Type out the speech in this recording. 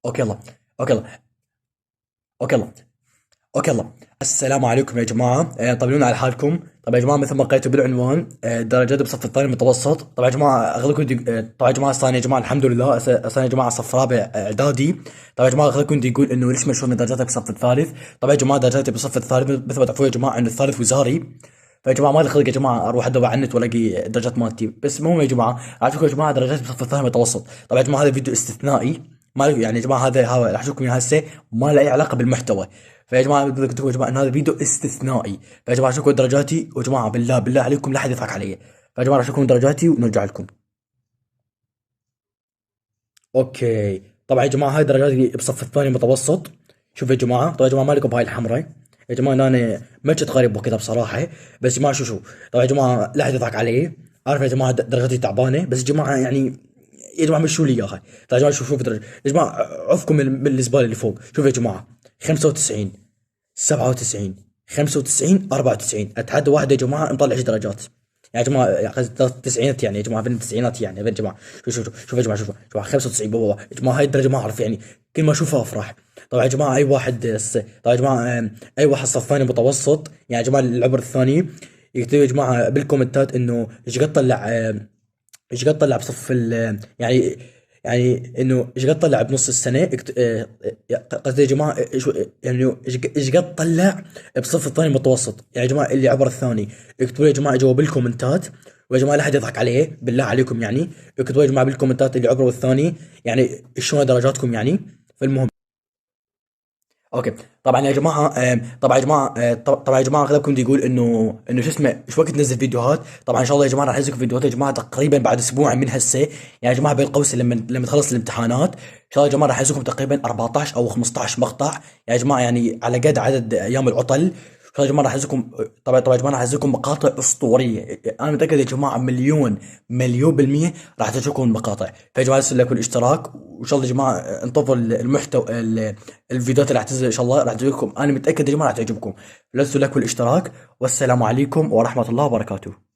اوكي يلا. اوكي يلا. اوكي يلا. اوكي يلا. السلام عليكم يا جماعه، طمنونا على حالكم. طبعا يا جماعه مثل ما قريتوا بالعنوان، درجات بصف الثاني متوسط. طبعا يا جماعه اغلبكم طبعا يا جماعه الثاني يا جماعه الحمد لله الثاني يا جماعه صف رابع اعدادي. طبعا يا جماعه اغلبكم يقول انه ليش مشهور من درجاتي بصف الثالث. طبعا يا جماعه درجاتي بصف الثالث مثل ما تعرفون يا جماعه انه الثالث وزاري. فيا جماعه ما لي خلق يا جماعه اروح ادور على النت والاقي درجات مالتي، بس المهم يا جماعه اعطيكم يا جماعه درجاتي بصف الثاني متوسط. طبعا يا جماعه هذا فيديو استثنائي، ما يعني يا جماعه هذا راح اشوفكم اياه هسه، ما له اي علاقه بالمحتوى. فيا جماعه بدي لكم يا جماعه ان هذا فيديو استثنائي. فيا جماعه شوفوا درجاتي، ويا جماعه بالله بالله عليكم لا حد يضحك علي. فيا جماعه راح اشوفكم درجاتي ونرجع لكم. اوكي. طبعا يا جماعه هاي درجاتي بصف الثاني متوسط. شوفوا يا جماعه، طبعا يا جماعه مالكم بهاي الحمراء. يا جماعه انا ما كنت غريب وكذا بصراحه. بس يا جماعه شو طبعا يا جماعه لا حد يضحك علي. عارف يا جماعه درجاتي تعبانه، بس يا جماعه يعني يا جماعه مشوا لي اياها. طيب يا جماعه شوفوا درجة. يا جماعه عفكم من الزباله اللي فوق. شوفوا يا جماعه 95 97 95 94 اتحدى واحد يا جماعه مطلع 10 درجات. يا جماعه يا قصدي التسعينات، يعني يا جماعه بين التسعينات، يعني يا جماعه شوف يا جماعه شوف يا جماعه 95 بابا يا جماعه هاي الدرجه ما اعرف يعني. كل ما اشوفها افرح. طبعا يا جماعه اي واحد طبعا يا جماعه اي واحد صف ثاني متوسط، يعني يا جماعه العبر الثاني يكتب يا جماعه بالكومنتات انه ايش قد طلع، ايش قد طلع بصف يعني انه ايش قد طلع بنص السنه قصدي يا جماعه يعني ايش قد طلع بصف الثاني متوسط. يعني يا جماعه اللي عبر الثاني اكتبوا لي يا جماعه جوا بالكومنتات. ويا جماعه لا احد يضحك عليه بالله عليكم، يعني اكتبوا يا جماعه بالكومنتات اللي عبروا الثاني يعني شلون درجاتكم يعني. فالمهم اوكي. طبعا يا جماعه طبعا يا جماعه طبعا يا جماعه اغلبكم بده يقول انه شو اسمه ايش وقت ننزل فيديوهات. طبعا ان شاء الله يا جماعه راح انزل فيديوهات يا جماعه تقريبا بعد اسبوع من هسه. يعني يا جماعه بين قوسين لما تخلص الامتحانات ان شاء الله يا جماعه راح انزلكم تقريبا 14 او 15 مقطع. يعني يا جماعه يعني على قد عدد ايام العطل. ان شاء الله يا جماعه راح انزلكم. طبعا يا جماعه راح انزلكم مقاطع اسطوريه. انا متاكد يا جماعه مليون بالميه راح تشوفون المقاطع. فيا جماعه لا تنسوا الاشتراك، وان شاء الله يا جماعه انتظروا المحتوى الفيديوهات اللي راح تنزل ان شاء الله راح تعجبكم. انا متاكد يا جماعه راح تعجبكم. لا تنسوا اللايك والاشتراك، والسلام عليكم ورحمه الله وبركاته.